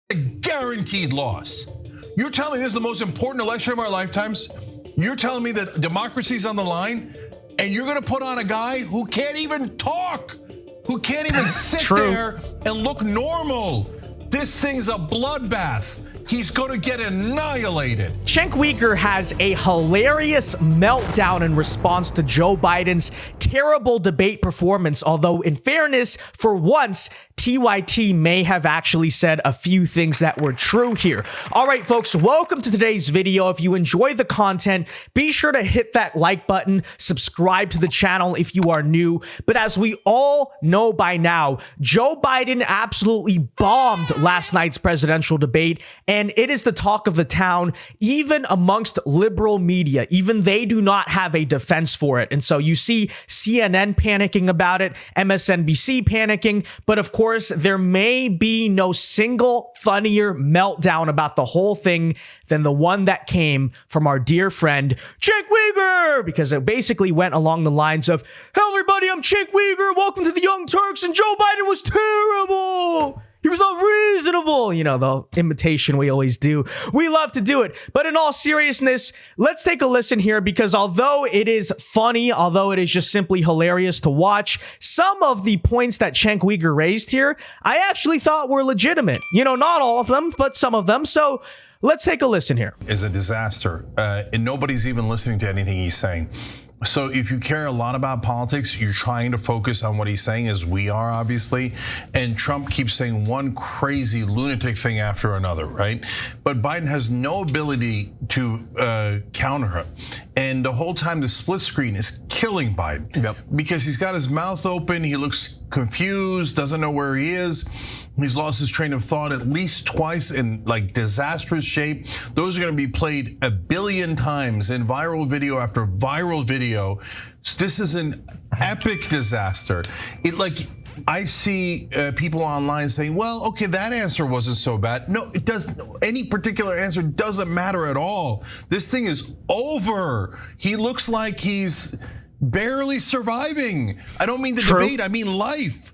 A guaranteed loss. You're telling me this is the most important election of our lifetimes? You're telling me that democracy's on the line, and you're going to put on a guy who can't even talk, who can't even sit there and look normal. This thing's a bloodbath. He's going to get annihilated. Cenk Uygur has a hilarious meltdown in response to Joe Biden's terrible debate performance, although in fairness, for once, TYT may have actually said a few things that were true here. All right, folks, welcome to today's video. If you enjoy the content, be sure to hit that like button, subscribe to the channel if you are new. But as we all know by now, Joe Biden absolutely bombed last night's presidential debate, and it is the talk of the town, even amongst liberal media. Even they do not have a defense for it. And so you see CNN panicking about it, MSNBC panicking, but of course, there may be no single funnier meltdown about the whole thing than the one that came from our dear friend Cenk Uygur, because it basically went along the lines of, "Hello everybody, I'm Cenk Uygur, welcome to the Young Turks, and Joe Biden was terrible. He was unreasonable." You know, the imitation we always do. We love to do it. But in all seriousness, let's take a listen here, because although it is funny, although it is just simply hilarious to watch, some of the points that Cenk Uygur raised here, I actually thought were legitimate. You know, not all of them, but some of them. So let's take a listen here. Is a disaster, and nobody's even listening to anything he's saying. So if you care a lot about politics, you're trying to focus on what he's saying, as we are, obviously. And Trump keeps saying one crazy lunatic thing after another, right? But Biden has no ability to counter him. And the whole time the split screen is killing Biden. Because he's got his mouth open, he looks confused, doesn't know where he is. He's lost his train of thought at least twice in like disastrous shape. Those are going to be played a billion times in viral video after viral video. So this is an epic disaster. I see people online saying, well, okay, that answer wasn't so bad. No, it doesn't. Any particular answer doesn't matter at all. This thing is over. He looks like he's barely surviving. I don't mean the debate, I mean life.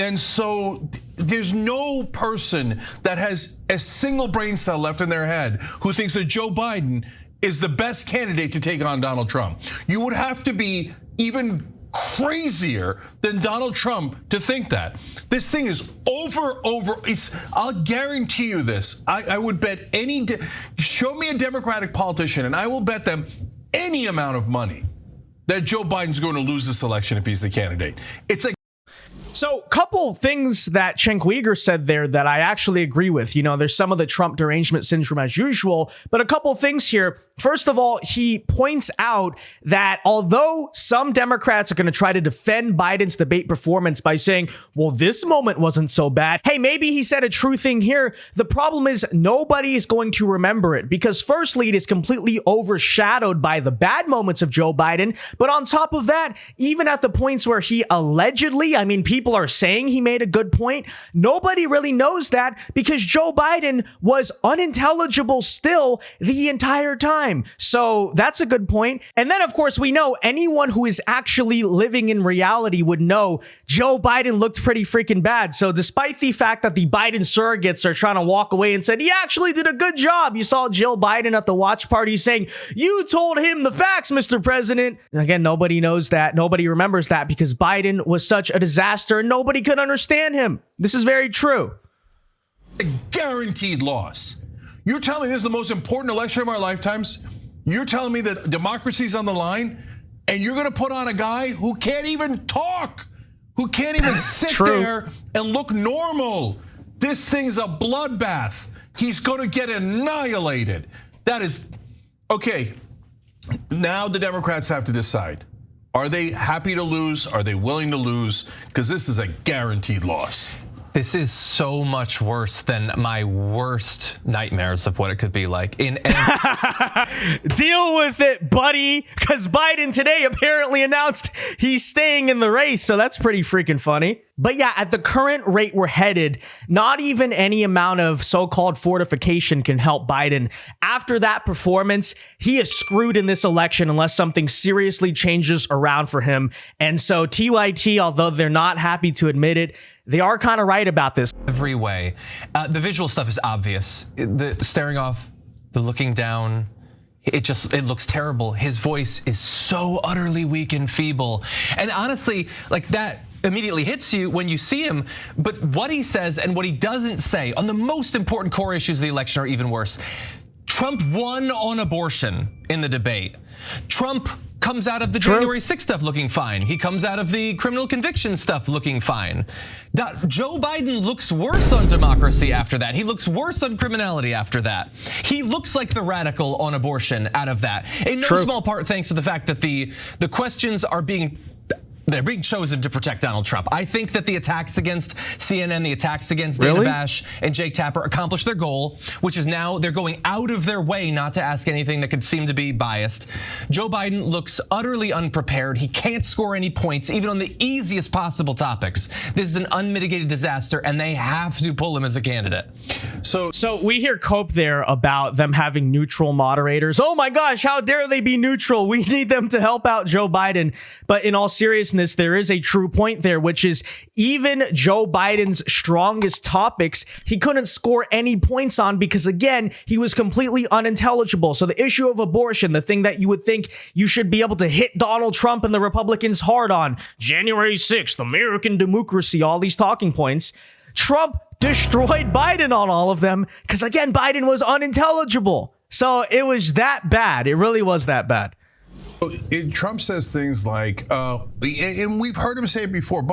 And so there's no person that has a single brain cell left in their head who thinks that Joe Biden is the best candidate to take on Donald Trump. You would have to be even crazier than Donald Trump to think that. This thing is over. I'll guarantee you this. I would bet show me a Democratic politician and I will bet them any amount of money that Joe Biden's going to lose this election if he's the candidate. It's like, so, couple things that Cenk Uygur said there that I actually agree with. You know, there's some of the Trump derangement syndrome as usual, but a couple things here. First of all, he points out that although some Democrats are going to try to defend Biden's debate performance by saying, well, this moment wasn't so bad. Hey, maybe he said a true thing here. The problem is nobody is going to remember it because firstly, it is completely overshadowed by the bad moments of Joe Biden. But on top of that, even at the points where he allegedly, I mean, people are saying he made a good point, nobody really knows that because Joe Biden was unintelligible still the entire time. So that's a good point. And then, of course, we know anyone who is actually living in reality would know Joe Biden looked pretty freaking bad. So despite the fact that the Biden surrogates are trying to walk away and said he actually did a good job, you saw Jill Biden at the watch party saying, you told him the facts, Mr. President. And again, nobody knows that. Nobody remembers that because Biden was such a disaster and nobody could understand him. This is very true. A guaranteed loss. You're telling me this is the most important election of our lifetimes? You're telling me that democracy's on the line, and you're going to put on a guy who can't even talk, who can't even sit there and look normal. This thing's a bloodbath. He's going to get annihilated. That is, okay, now the Democrats have to decide. Are they happy to lose? Are they willing to lose? Because this is a guaranteed loss. This is so much worse than my worst nightmares of what it could be like. Deal with it, buddy, because Biden today apparently announced he's staying in the race, so that's pretty freaking funny. But yeah, at the current rate we're headed, not even any amount of so-called fortification can help Biden. After that performance, he is screwed in this election unless something seriously changes around for him. And so TYT, although they're not happy to admit it, they are kind of right about this. Every way. The visual stuff is obvious. The staring off, the looking down, it looks terrible. His voice is so utterly weak and feeble. And honestly, like that immediately hits you when you see him, but what he says and what he doesn't say on the most important core issues of the election are even worse. Trump won on abortion in the debate. Trump comes out of the January 6th stuff looking fine. He comes out of the criminal conviction stuff looking fine. Joe Biden looks worse on democracy after that. He looks worse on criminality after that. He looks like the radical on abortion out of that. In no small part thanks to the fact that the questions are they're being chosen to protect Donald Trump. I think that the attacks against CNN, the attacks against Dana Bash and Jake Tapper accomplished their goal, which is now they're going out of their way not to ask anything that could seem to be biased. Joe Biden looks utterly unprepared. He can't score any points, even on the easiest possible topics. This is an unmitigated disaster, and they have to pull him as a candidate. So we hear Cope there about them having neutral moderators. Oh my gosh, how dare they be neutral? We need them to help out Joe Biden. But in all seriousness, there is a true point there, which is even Joe Biden's strongest topics, he couldn't score any points on because, again, he was completely unintelligible. So the issue of abortion, the thing that you would think you should be able to hit Donald Trump and the Republicans hard on, January 6th, American democracy, all these talking points, Trump destroyed Biden on all of them because, again, Biden was unintelligible. So it was that bad. It really was that bad. Trump says things like, and we've heard him say it before,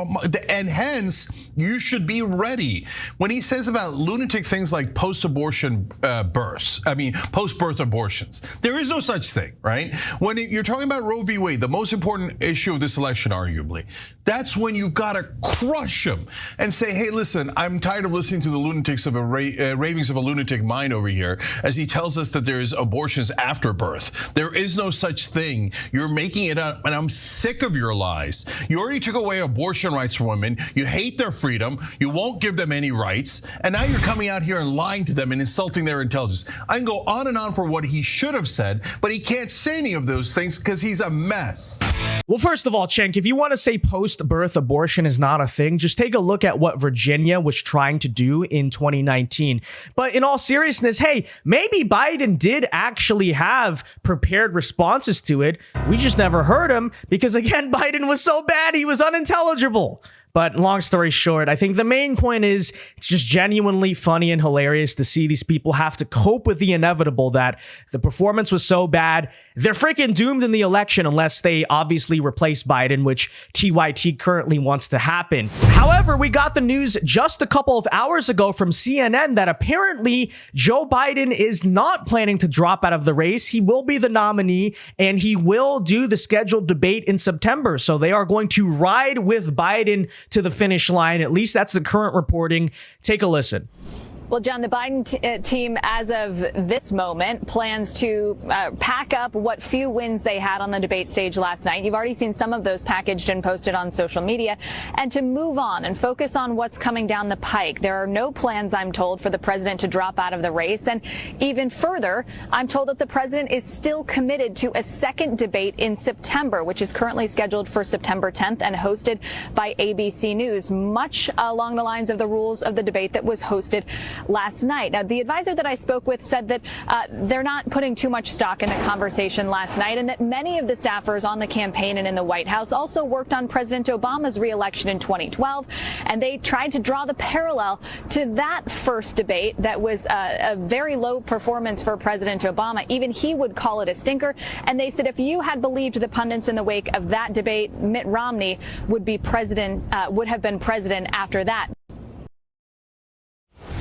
and hence you should be ready. When he says about lunatic things like post-abortion post-birth abortions, there is no such thing, right? When you're talking about Roe v. Wade, the most important issue of this election, arguably, that's when you've got to crush him and say, hey, listen, I'm tired of listening to the lunatics of ravings of a lunatic mind over here as he tells us that there is abortions after birth. There is no such thing. You're making it up, and I'm sick of your lies. You already took away abortion rights from women. You hate their freedom. You won't give them any rights. And now you're coming out here and lying to them and insulting their intelligence. I can go on and on for what he should have said, but he can't say any of those things because he's a mess. Well, first of all, Cenk, if you want to say post-birth abortion is not a thing, just take a look at what Virginia was trying to do in 2019. But in all seriousness, hey, maybe Biden did actually have prepared responses to it. We just never heard him because, again, Biden was so bad, he was unintelligible. But long story short, I think the main point is it's just genuinely funny and hilarious to see these people have to cope with the inevitable that the performance was so bad. They're freaking doomed in the election unless they obviously replace Biden, which TYT currently wants to happen. However, we got the news just a couple of hours ago from CNN that apparently Joe Biden is not planning to drop out of the race. He will be the nominee and he will do the scheduled debate in September. So they are going to ride with Biden to the finish line. At least that's the current reporting. Take a listen. Well, John, the Biden team, as of this moment, plans to pack up what few wins they had on the debate stage last night. You've already seen some of those packaged and posted on social media, and to move on and focus on what's coming down the pike. There are no plans, I'm told, for the president to drop out of the race. And even further, I'm told that the president is still committed to a second debate in September, which is currently scheduled for September 10th and hosted by ABC News, much along the lines of the rules of the debate that was hosted last night. Now, the advisor that I spoke with said that they're not putting too much stock in the conversation last night, and that many of the staffers on the campaign and in the White House also worked on President Obama's reelection in 2012, and they tried to draw the parallel to that first debate that was a very low performance for President Obama. Even he would call it a stinker, and they said if you had believed the pundits in the wake of that debate, Mitt Romney would have been president after that.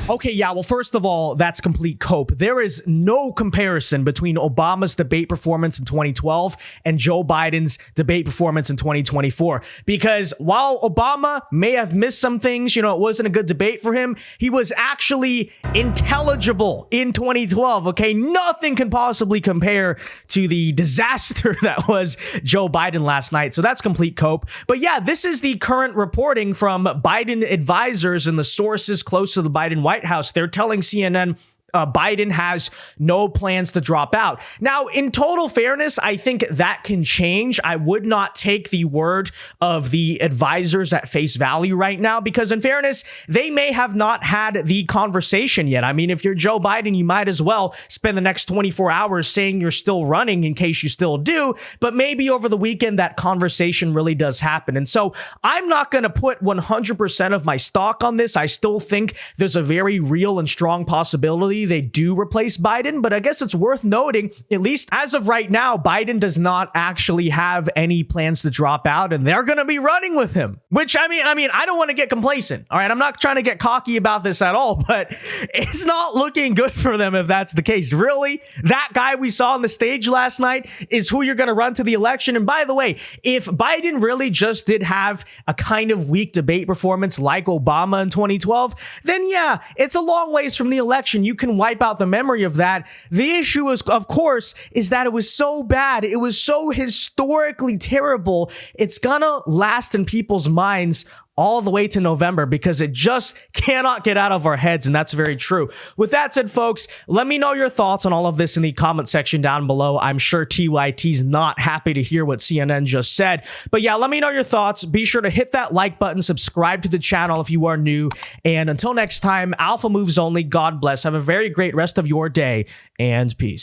Okay, yeah, well, first of all, that's complete cope. There is no comparison between Obama's debate performance in 2012 and Joe Biden's debate performance in 2024. Because while Obama may have missed some things, it wasn't a good debate for him, he was actually intelligible in 2012, okay? Nothing can possibly compare to the disaster that was Joe Biden last night. So that's complete cope. But yeah, this is the current reporting from Biden advisors and the sources close to the Biden White House. They're telling CNN Biden has no plans to drop out. Now, in total fairness, I think that can change. I would not take the word of the advisors at face value right now, because in fairness, they may have not had the conversation yet. I mean, if you're Joe Biden, you might as well spend the next 24 hours saying you're still running in case you still do. But maybe over the weekend, that conversation really does happen. And so I'm not going to put 100% of my stock on this. I still think there's a very real and strong possibility they do replace Biden, but I guess it's worth noting, at least as of right now, Biden does not actually have any plans to drop out, and they're going to be running with him, which I mean, I don't want to get complacent. All right. I'm not trying to get cocky about this at all, but it's not looking good for them if that's the case. Really? That guy we saw on the stage last night is who you're going to run to the election. And by the way, if Biden really just did have a kind of weak debate performance like Obama in 2012, then yeah, it's a long ways from the election. You can wipe out the memory of that. The issue is, of course, is that it was so bad. It was so historically terrible. It's gonna last in people's minds all the way to November because it just cannot get out of our heads. And that's very true. With that said, folks, let me know your thoughts on all of this in the comment section down below. I'm sure TYT's not happy to hear what CNN just said. But yeah, let me know your thoughts. Be sure to hit that like button, subscribe to the channel if you are new. And until next time, Alpha moves only. God bless. Have a very great rest of your day and peace.